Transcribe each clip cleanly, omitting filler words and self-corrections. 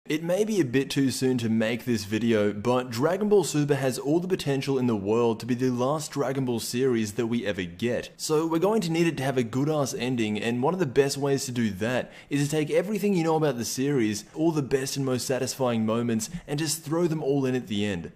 It may be a bit too soon to make this video, but Dragon Ball Super has all the potential in the world to be the last Dragon Ball series that we ever get. So we're going to need it to have a good ass ending, and one of the best ways to do that is to take everything you know about the series, all the best and most satisfying moments, and just throw them all in at the end.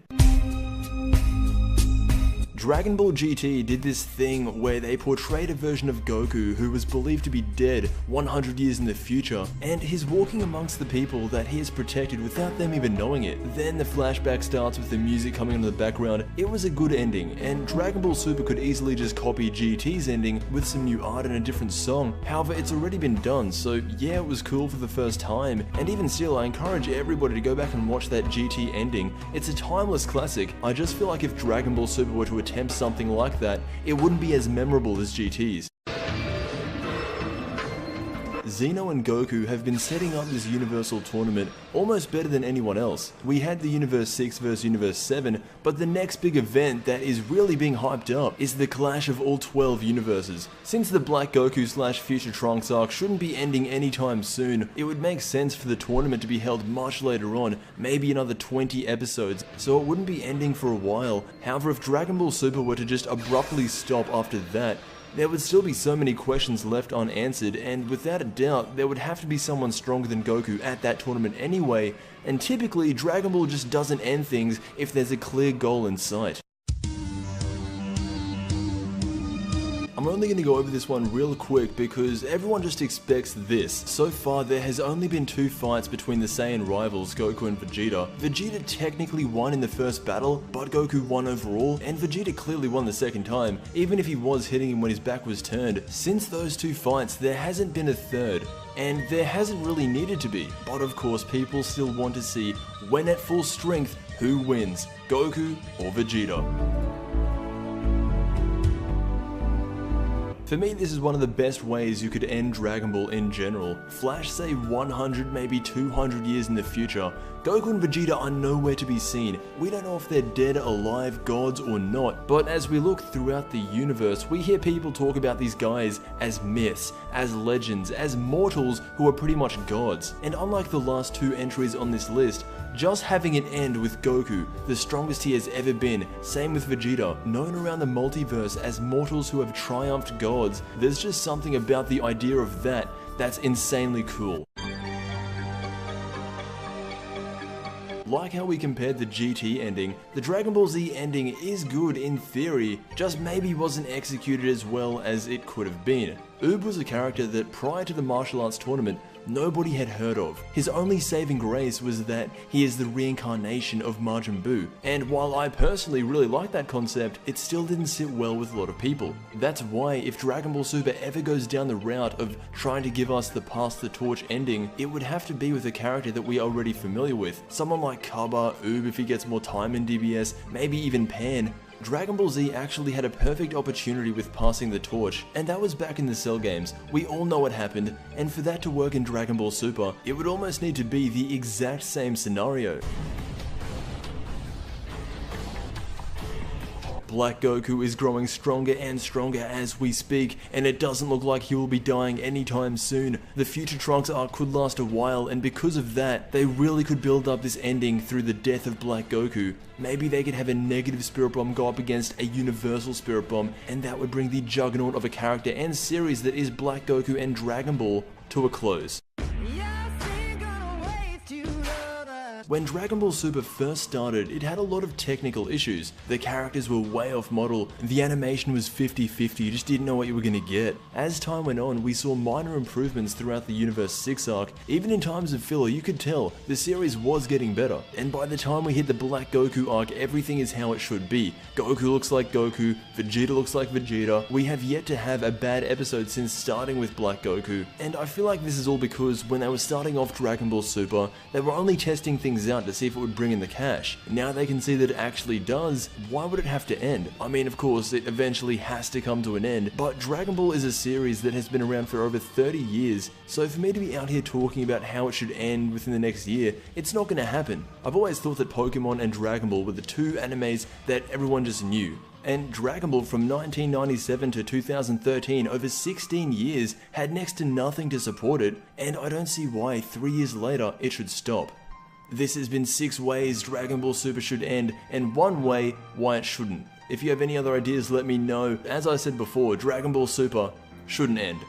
Dragon Ball GT did this thing where they portrayed a version of Goku who was believed to be dead 100 years in the future, and he's walking amongst the people that he has protected without them even knowing it. Then the flashback starts with the music coming in the background. It was a good ending, and Dragon Ball Super could easily just copy GT's ending with some new art and a different song. However, it's already been done, so yeah, it was cool for the first time, and even still, I encourage everybody to go back and watch that GT ending. It's a timeless classic. I just feel like if Dragon Ball Super were to attempt something like that, it wouldn't be as memorable as GT's. Xeno and Goku have been setting up this Universal Tournament almost better than anyone else. We had the Universe 6 vs Universe 7, but the next big event that is really being hyped up is the clash of all 12 universes. Since the Black Goku / Future Trunks arc shouldn't be ending anytime soon, it would make sense for the tournament to be held much later on, maybe another 20 episodes, so it wouldn't be ending for a while. However, if Dragon Ball Super were to just abruptly stop after that, there would still be so many questions left unanswered, and without a doubt, there would have to be someone stronger than Goku at that tournament anyway, and typically Dragon Ball just doesn't end things if there's a clear goal in sight. I'm only going to go over this one real quick because everyone just expects this. So far, there has only been 2 fights between the Saiyan rivals, Goku and Vegeta. Vegeta technically won in the first battle, but Goku won overall, and Vegeta clearly won the second time, even if he was hitting him when his back was turned. Since those 2 fights, there hasn't been a third, and there hasn't really needed to be. But of course, people still want to see, when at full strength, who wins, Goku or Vegeta. For me, this is one of the best ways you could end Dragon Ball in general. Flash say 100, maybe 200 years in the future. Goku and Vegeta are nowhere to be seen. We don't know if they're dead, alive, gods or not, but as we look throughout the universe, we hear people talk about these guys as myths, as legends, as mortals who are pretty much gods. And unlike the last 2 entries on this list, just having it end with Goku, the strongest he has ever been, same with Vegeta, known around the multiverse as mortals who have triumphed gods, there's just something about the idea of that that's insanely cool. Like how we compared the GT ending, the Dragon Ball Z ending is good in theory, just maybe wasn't executed as well as it could have been. Oob was a character that prior to the martial arts tournament, nobody had heard of. His only saving grace was that he is the reincarnation of Majin Buu, and while I personally really like that concept, it still didn't sit well with a lot of people. That's why if Dragon Ball Super ever goes down the route of trying to give us the pass the torch ending, it would have to be with a character that we are already familiar with. Someone like Cabba, Oob if he gets more time in DBS, maybe even Pan. Dragon Ball Z actually had a perfect opportunity with passing the torch, and that was back in the Cell games. We all know what happened, and for that to work in Dragon Ball Super, it would almost need to be the exact same scenario. Black Goku is growing stronger and stronger as we speak, and it doesn't look like he will be dying anytime soon. The Future Trunks arc could last a while, and because of that, they really could build up this ending through the death of Black Goku. Maybe they could have a negative Spirit Bomb go up against a universal Spirit Bomb, and that would bring the juggernaut of a character and series that is Black Goku and Dragon Ball to a close. When Dragon Ball Super first started, it had a lot of technical issues. The characters were way off model, the animation was 50-50, you just didn't know what you were gonna get. As time went on, we saw minor improvements throughout the Universe 6 arc. Even in times of filler, you could tell the series was getting better. And by the time we hit the Black Goku arc, everything is how it should be. Goku looks like Goku, Vegeta looks like Vegeta. We have yet to have a bad episode since starting with Black Goku. And I feel like this is all because when they were starting off Dragon Ball Super, they were only testing things out to see if it would bring in the cash. Now they can see that it actually does. Why would it have to end? I mean, of course, it eventually has to come to an end, but Dragon Ball is a series that has been around for over 30 years, so for me to be out here talking about how it should end within the next year, it's not going to happen. I've always thought that Pokemon and Dragon Ball were the 2 animes that everyone just knew. And Dragon Ball from 1997 to 2013, over 16 years, had next to nothing to support it, and I don't see why 3 years later it should stop. This has been 6 ways Dragon Ball Super should end, and 1 way why it shouldn't. If you have any other ideas, let me know. As I said before, Dragon Ball Super shouldn't end.